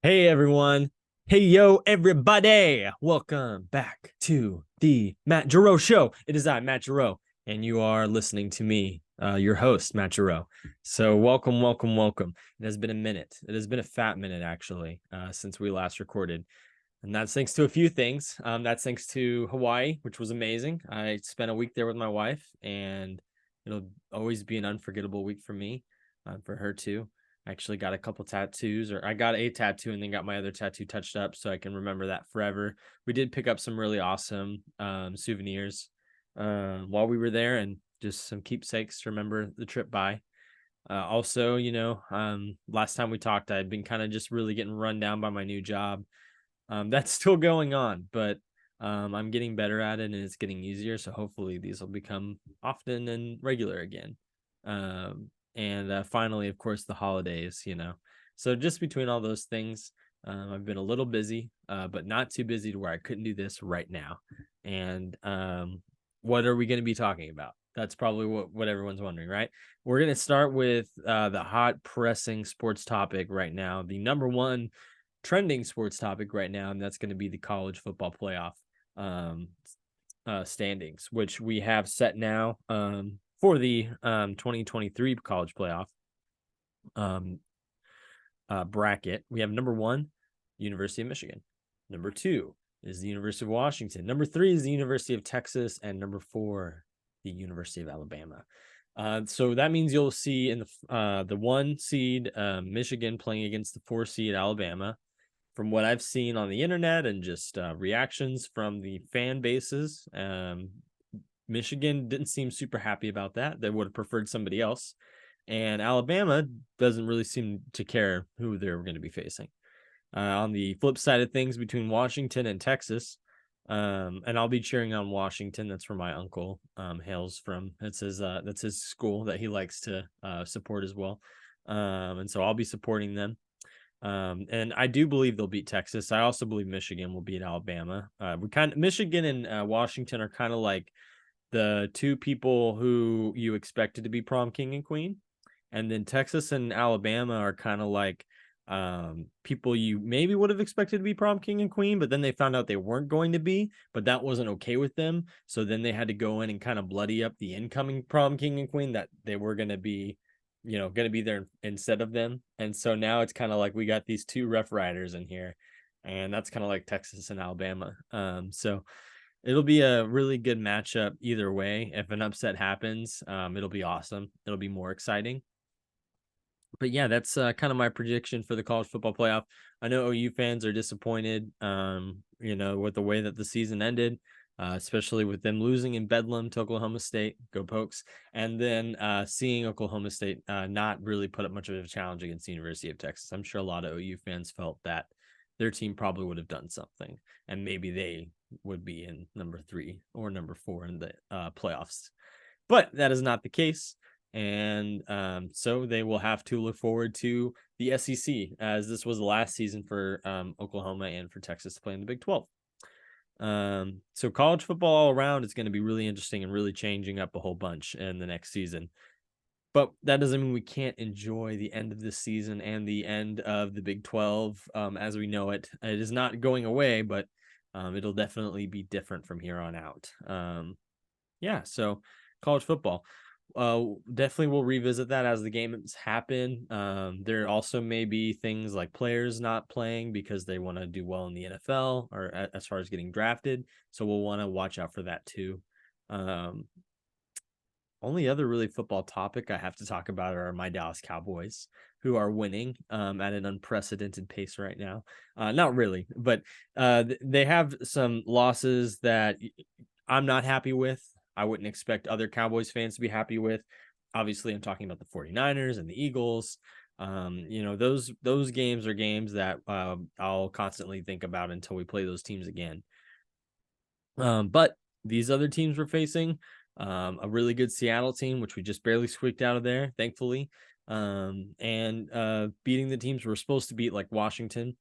Hey everyone. Hey yo everybody. Welcome back to the Matt Gerow Show. It is I, Matt Gerow, and you are listening to me, your host, Matt Gerow. So welcome. It has been a minute. It has been a fat minute actually, since we last recorded. And that's thanks to a few things. That's thanks to Hawaii, which was amazing. I spent a week there with my wife, and it'll always be an unforgettable week for me, for her too. I actually got a couple tattoos, or I got a tattoo and then got my other tattoo touched up so I can remember that forever. We did pick up some really awesome souvenirs while we were there, and just some keepsakes to remember the trip by. Also, last time we talked, I had been kind of just really getting run down by my new job. That's still going on, but I'm getting better at it and it's getting easier. So hopefully these will become often and regular again. And finally, of course, the holidays. So just between all those things, I've been a little busy, but not too busy to where I couldn't do this right now. And what are we going to be talking about? That's probably what everyone's wondering, right? We're going to start with the hot pressing sports topic right now. The number one trending sports topic right now, and that's going to be the college football playoff um, standings, which we have set now for the 2023 college playoff um, bracket. We have number one, University of Michigan. Number two is the University of Washington. Number three is the University of Texas, and number four, the University of Alabama. So that means you'll see in the one seed Michigan playing against the four seed Alabama. From what I've seen on the internet and just reactions from the fan bases, Michigan didn't seem super happy about that. They would have preferred somebody else. And Alabama doesn't really seem to care who they're going to be facing. On the flip side of things, between Washington and Texas, and I'll be cheering on Washington. That's where my uncle hails from. That's his school that he likes to support as well. And so I'll be supporting them. And I do believe they'll beat Texas. I also believe Michigan will beat Alabama. Michigan and Washington are kind of like the two people who you expected to be prom king and queen. And then Texas and Alabama are kind of like people you maybe would have expected to be prom king and queen, but then they found out they weren't going to be, but that wasn't okay with them. So then they had to go in and kind of bloody up the incoming prom king and queen that they were going to be, going to be there instead of them. And so now it's kind of like we got these two Rough Riders in here, and that's kind of like Texas and Alabama. So it'll be a really good matchup either way. If an upset happens, it'll be awesome. It'll be more exciting. But yeah, that's kind of my prediction for the college football playoff. I know OU fans are disappointed, with the way that the season ended, especially with them losing in Bedlam to Oklahoma State. Go Pokes. And then seeing Oklahoma State not really put up much of a challenge against the University of Texas. I'm sure a lot of OU fans felt that their team probably would have done something, and maybe they would be in number 3 or number 4 in the playoffs. But that is not the case. And so they will have to look forward to the SEC, as this was the last season for Oklahoma and for Texas to play in the Big 12. So college football all around is going to be really interesting and really changing up a whole bunch in the next season. But that doesn't mean we can't enjoy the end of this season and the end of the Big 12 as we know it. It is not going away, but it'll definitely be different from here on out. So college football. Definitely we'll revisit that as the games happen. There also may be things like players not playing because they want to do well in the NFL or as far as getting drafted. So we'll want to watch out for that too. Only other really football topic I have to talk about are my Dallas Cowboys, who are winning at an unprecedented pace right now. Not really, but they have some losses that I'm not happy with. I wouldn't expect other Cowboys fans to be happy with. Obviously, I'm talking about the 49ers and the Eagles. Those games are games that I'll constantly think about until we play those teams again. But these other teams we're facing, a really good Seattle team, which we just barely squeaked out of there, thankfully, and beating the teams we're supposed to beat, like Washington.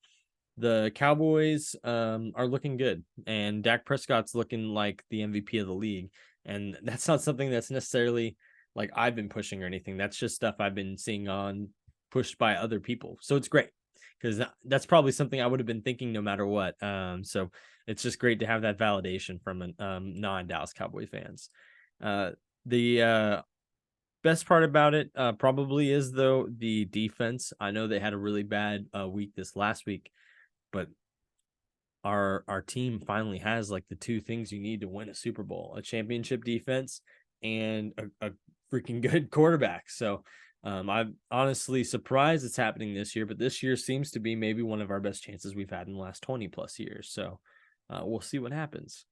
The Cowboys are looking good, and Dak Prescott's looking like the MVP of the league. And that's not something that's necessarily like I've been pushing or anything. That's just stuff I've been seeing on pushed by other people. So it's great. because that's probably something I would have been thinking no matter what. So it's just great to have that validation from non-Dallas Cowboy fans. The best part about it probably is, though, the defense. I know they had a really bad week this last week, but our team finally has like the two things you need to win a Super Bowl: a championship defense and a freaking good quarterback. So I'm honestly surprised it's happening this year, but this year seems to be maybe one of our best chances we've had in the last 20 plus years. So we'll see what happens.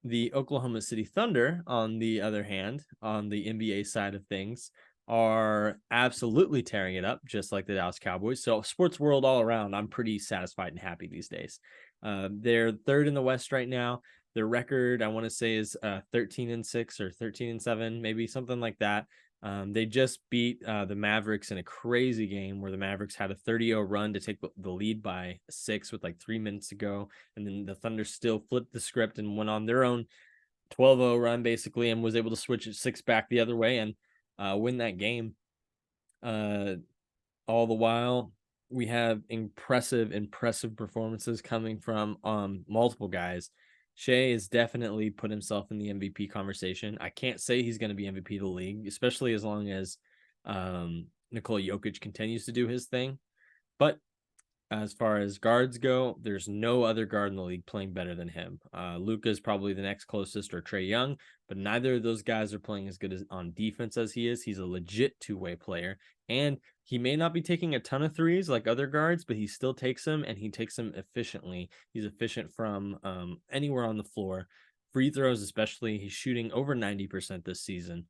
The Oklahoma City Thunder, on the other hand, on the NBA side of things, are absolutely tearing it up, just like the Dallas Cowboys. So, sports world all around, I'm pretty satisfied and happy these days. They're third in the West right now. Their record, I want to say, is 13-6 or 13-7, maybe something like that. They just beat the Mavericks in a crazy game where the Mavericks had a 30-0 run to take the lead by 6 with like 3 minutes to go. And then the Thunder still flipped the script and went on their own 12-0 run, basically, and was able to switch it 6 back the other way and win that game. All the while, we have impressive performances coming from multiple guys. Shea has definitely put himself in the MVP conversation. I can't say he's going to be MVP of the league, especially as long as Nikola Jokic continues to do his thing. But as far as guards go, there's no other guard in the league playing better than him. Luka is probably the next closest, or Trae Young, but neither of those guys are playing as good as on defense as he is. He's a legit two-way player, and he may not be taking a ton of threes like other guards, but he still takes them, and he takes them efficiently. He's efficient from anywhere on the floor. Free throws especially, he's shooting over 90% this season.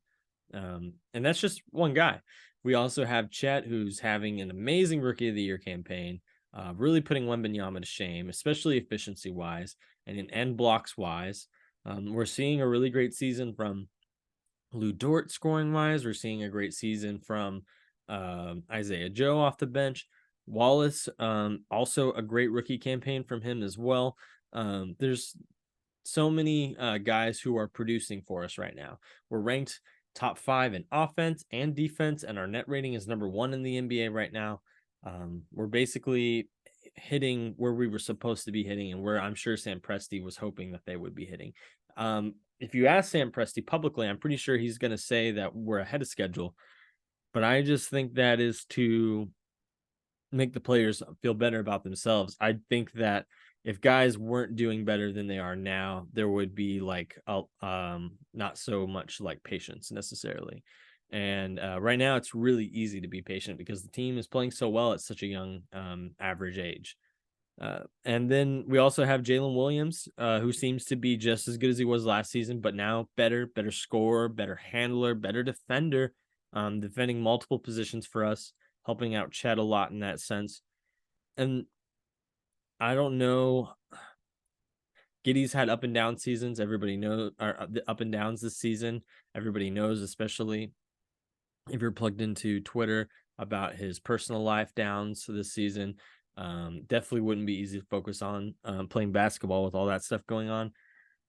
And that's just one guy. We also have Chet, who's having an amazing Rookie of the Year campaign. Really putting Wembanyama to shame, especially efficiency-wise and in end blocks-wise. We're seeing a really great season from Lou Dort scoring-wise. We're seeing a great season from Isaiah Joe off the bench. Wallace, also a great rookie campaign from him as well. There's so many guys who are producing for us right now. We're ranked top 5 in offense and defense, and our net rating is number 1 in the NBA right now. We're basically hitting where we were supposed to be hitting, and where I'm sure Sam Presti was hoping that they would be hitting. If you ask Sam Presti publicly, I'm pretty sure he's going to say that we're ahead of schedule, but I just think that is to make the players feel better about themselves. I think that if guys weren't doing better than they are now, there would be like not so much like patience necessarily. And right now, it's really easy to be patient because the team is playing so well at such a young average age. And then we also have Jalen Williams, who seems to be just as good as he was last season, but now better scorer, better handler, better defender, defending multiple positions for us, helping out Chet a lot in that sense. And I don't know. Giddy's had up and down seasons. Everybody knows the up and downs this season. Everybody knows, especially if you're plugged into Twitter, about his personal life downs this season. Definitely wouldn't be easy to focus on playing basketball with all that stuff going on,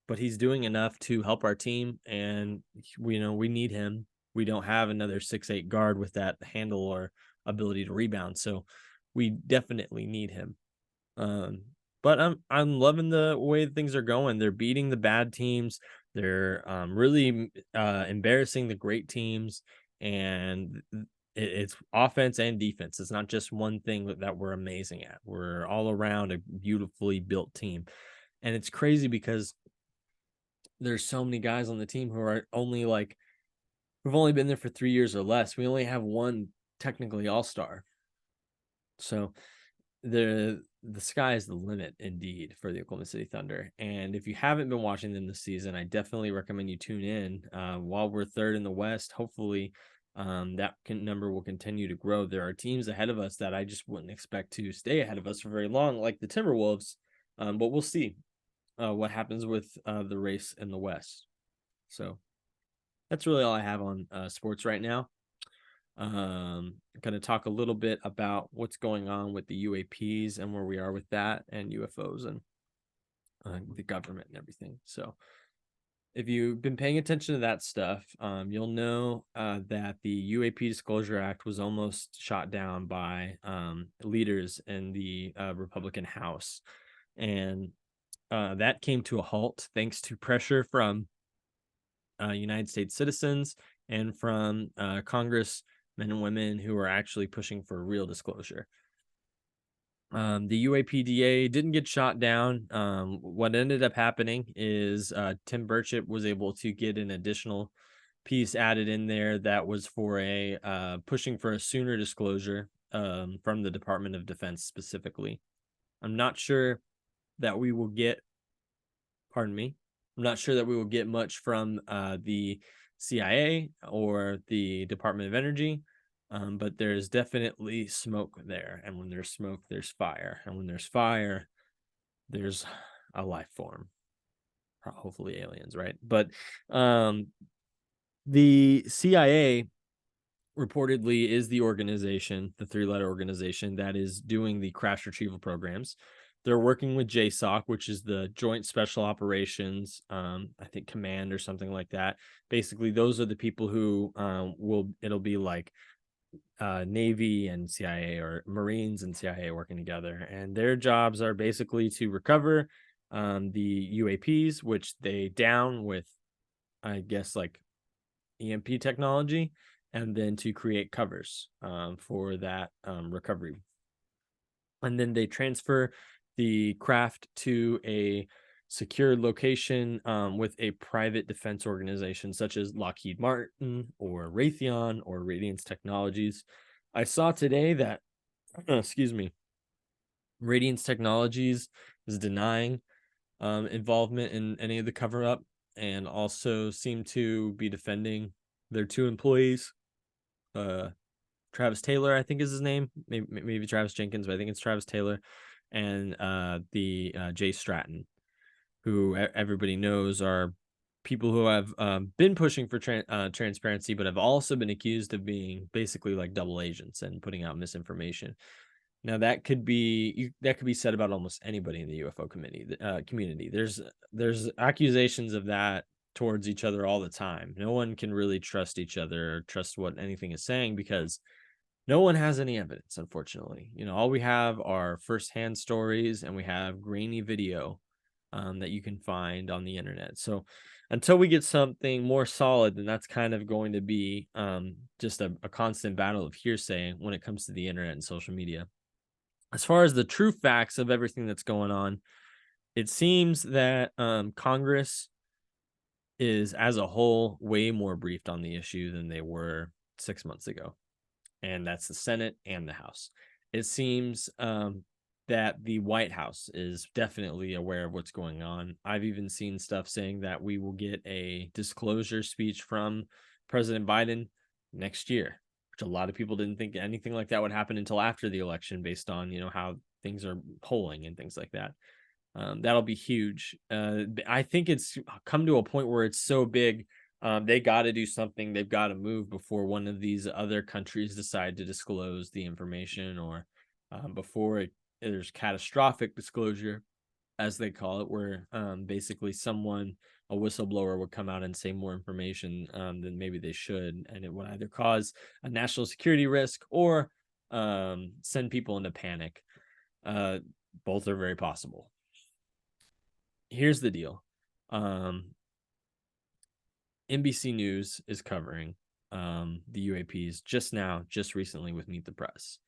but he's doing enough to help our team, and we need him. We don't have another 6'8" guard with that handle or ability to rebound, so we definitely need him. But I'm loving the way things are going. They're beating the bad teams. They're really embarrassing the great teams, and it's offense and defense. It's not just one thing that we're amazing at. We're all around a beautifully built team, and it's crazy because there's so many guys on the team who are only like, who've only been there for 3 years or less. We only have one technically all-star. So the sky is the limit indeed for the Oklahoma City Thunder. And if you haven't been watching them this season, I definitely recommend you tune in. While we're third in the West, hopefully that number will continue to grow. There are teams ahead of us that I just wouldn't expect to stay ahead of us for very long, like the Timberwolves. But we'll see what happens with the race in the West. So that's really all I have on sports right now. Going to talk a little bit about what's going on with the UAPs and where we are with that, and UFOs and the government and everything. So if you've been paying attention to that stuff, you'll know that the UAP Disclosure Act was almost shot down by leaders in the Republican House. And that came to a halt thanks to pressure from United States citizens and from congressmen and women who are actually pushing for real disclosure. The UAPDA didn't get shot down. What ended up happening is Tim Burchett was able to get an additional piece added in there that was for a pushing for a sooner disclosure from the Department of Defense specifically. I'm not sure that we will get, pardon me, I'm not sure that we will get much from the CIA or the Department of Energy. But there's definitely smoke there. And when there's smoke, there's fire. And when there's fire, there's a life form. Hopefully aliens, right? But the CIA reportedly is the organization, the three-letter organization that is doing the crash retrieval programs. They're working with JSOC, which is the Joint Special Operations, I think Command or something like that. Basically, those are the people who it'll be like Navy and CIA, or Marines and CIA working together, and their jobs are basically to recover the UAPs, which they down with, I guess, like EMP technology, and then to create covers for that recovery. And then they transfer the craft to a secure location with a private defense organization such as Lockheed Martin or Raytheon or Radiance Technologies. I saw today that, excuse me, Radiance Technologies is denying involvement in any of the cover up, and also seem to be defending their two employees. Travis Taylor, I think is his name. Maybe Travis Jenkins, but I think it's Travis Taylor, and the Jay Stratton, who everybody knows are people who have been pushing for transparency, but have also been accused of being basically like double agents and putting out misinformation. Now that could be said about almost anybody in the UFO community. There's accusations of that towards each other all the time. No one can really trust each other or trust what anything is saying, because no one has any evidence, unfortunately. All we have are firsthand stories, and we have grainy video that you can find on the internet. So until we get something more solid, then that's kind of going to be just a constant battle of hearsay when it comes to the internet and social media. As far as the true facts of everything that's going on, it seems that Congress is, as a whole, way more briefed on the issue than they were 6 months ago. And that's the Senate and the House. It seems that the White House is definitely aware of what's going on. I've even seen stuff saying that we will get a disclosure speech from President Biden next year, which a lot of people didn't think anything like that would happen until after the election, based on how things are polling and things like that. That'll be huge. I think it's come to a point where it's so big, they got to do something. They've got to move before one of these other countries decide to disclose the information, or before there's catastrophic disclosure, as they call it, where basically a whistleblower would come out and say more information than maybe they should, and it would either cause a national security risk or send people into panic. Both are very possible. Here's the deal. NBC News is covering the UAPs just recently with Meet the Press.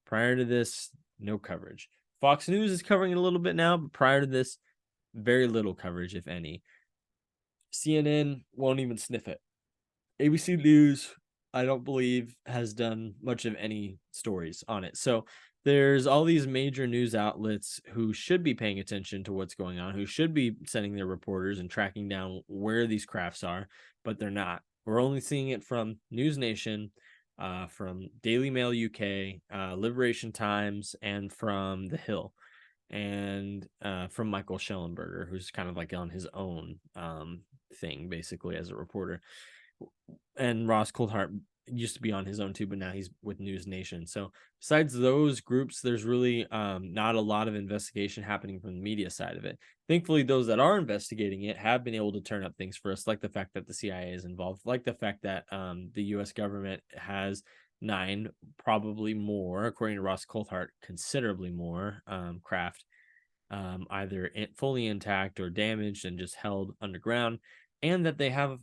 Prior to this, no coverage. Fox News is covering it a little bit now, but prior to this, very little coverage, if any. CNN won't even sniff it. ABC News, I don't believe, has done much of any stories on it. So there's all these major news outlets who should be paying attention to what's going on, who should be sending their reporters and tracking down where these crafts are, but they're not. We're only seeing it from News Nation, from Daily Mail UK, Liberation Times, and from The Hill, and from Michael Schellenberger, who's kind of like on his own thing, basically, as a reporter, and Ross Coulthart used to be on his own too, but now he's with News Nation. So besides those groups, there's really not a lot of investigation happening from the media side of it. Thankfully, those that are investigating it have been able to turn up things for us, like the fact that the CIA is involved, like the fact that the U.S. government has 9, probably more, according to Ross Coulthart, considerably more craft, either fully intact or damaged and just held underground, and that they have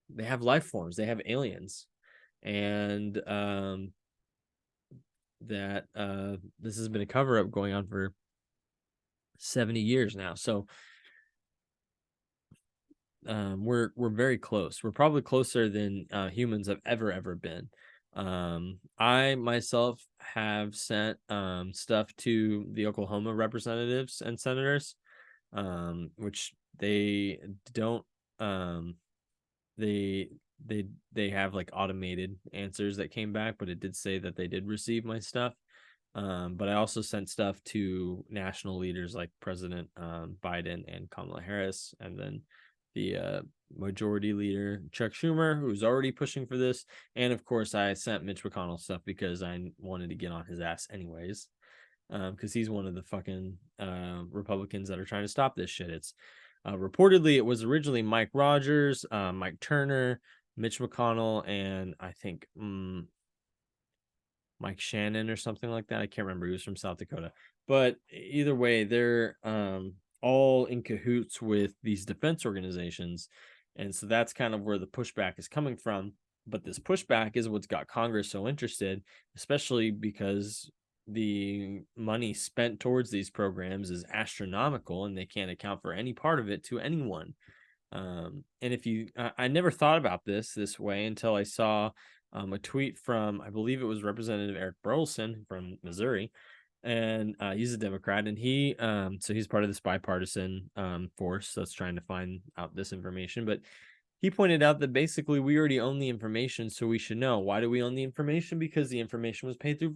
life forms, they have aliens, and that this has been a cover up going on for 70 years now. So we're very close. We're probably closer than humans have ever been. I myself have sent stuff to the Oklahoma representatives and senators, which they don't they they have like automated answers that came back, but it did say that they did receive my stuff. But I also sent stuff to national leaders like President Biden and Kamala Harris, and then the majority leader Chuck Schumer, who's already pushing for this. And of course, I sent Mitch McConnell stuff because I wanted to get on his ass anyways, because he's one of the fucking Republicans that are trying to stop this shit. It's reportedly it was originally Mike Rogers, Mike Turner, Mitch McConnell, and I think Mike Shannon or something like that. I can't remember. He was from South Dakota. But either way, they're all in cahoots with these defense organizations. And so that's kind of where the pushback is coming from. But this pushback is what's got Congress so interested, especially because the money spent towards these programs is astronomical and they can't account for any part of it to anyone. And if you, I never thought about this way until I saw a tweet from, I believe it was Representative Eric Burleson from Missouri, and he's a Democrat, and so he's part of this bipartisan force that's trying to find out this information. But he pointed out that basically we already own the information, so we should know. Why do we own the information? Because the information was paid through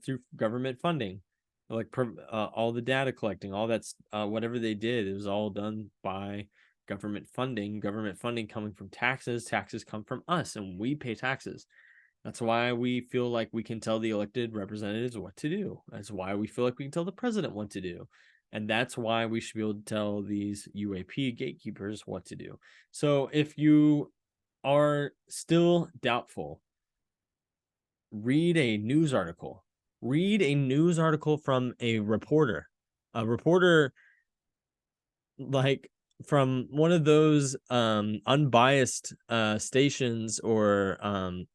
through government funding, all the data collecting, all that's whatever they did, it was all done by government funding coming from taxes. Taxes come from us, and we pay taxes. That's why we feel like we can tell the elected representatives what to do. That's why we feel like we can tell the president what to do. And that's why we should be able to tell these UAP gatekeepers what to do. So if you are still doubtful, read a news article. Read a news article from a reporter like from one of those unbiased stations or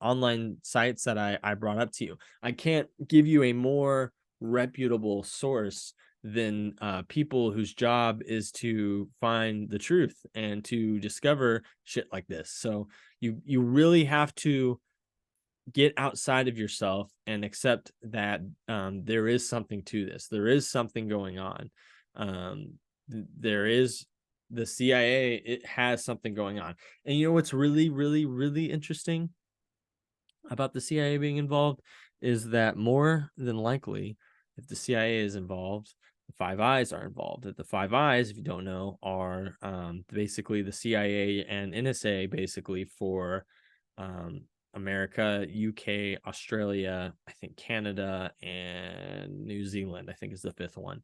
online sites that I brought up to you. I can't give you a more reputable source than people whose job is to find the truth and to discover shit like this. So you really have to get outside of yourself and accept that there is something to this. There is something going on. There is the CIA, it has something going on. And you know what's really interesting about the CIA being involved is that more than likely, if the CIA is involved, the Five Eyes are involved. The Five Eyes, if you don't know, are basically the CIA and NSA basically for America, UK, Australia, I think Canada, and New Zealand, I think is the 5th one.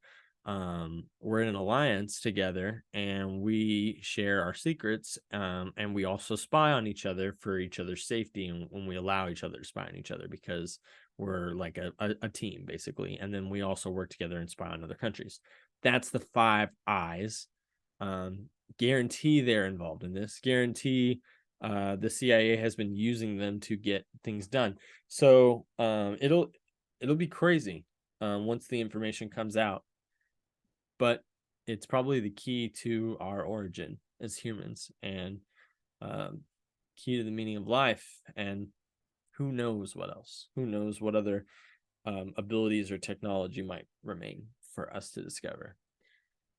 We're in an alliance together, and we share our secrets, and we also spy on each other for each other's safety, and when we allow each other to spy on each other, because we're like a team basically. And then we also work together and spy on other countries. That's the Five Eyes. Guarantee they're involved in this. Guarantee the CIA has been using them to get things done. So it'll be crazy once the information comes out. But it's probably the key to our origin as humans, and key to the meaning of life, and who knows what else. Who knows what other abilities or technology might remain for us to discover.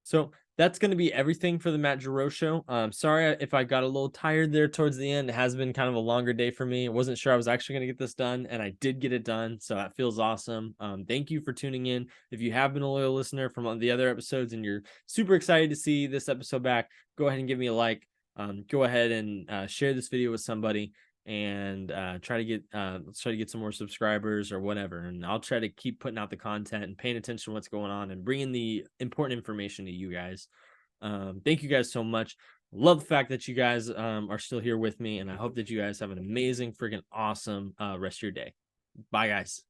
So that's going to be everything for the Matt Gerow Show. Sorry if I got a little tired there towards the end. It has been kind of a longer day for me. I wasn't sure I was actually going to get this done, and I did get it done, so that feels awesome. Thank you for tuning in. If you have been a loyal listener from the other episodes and you're super excited to see this episode back, go ahead and give me a like. Go ahead and share this video with somebody. and try to get let's try to get some more subscribers or whatever. And I'll try to keep putting out the content and paying attention to what's going on and bringing the important information to you guys. Thank you guys so much. Love the fact that you guys are still here with me, and I hope that you guys have an amazing, freaking awesome rest of your day. Bye, guys.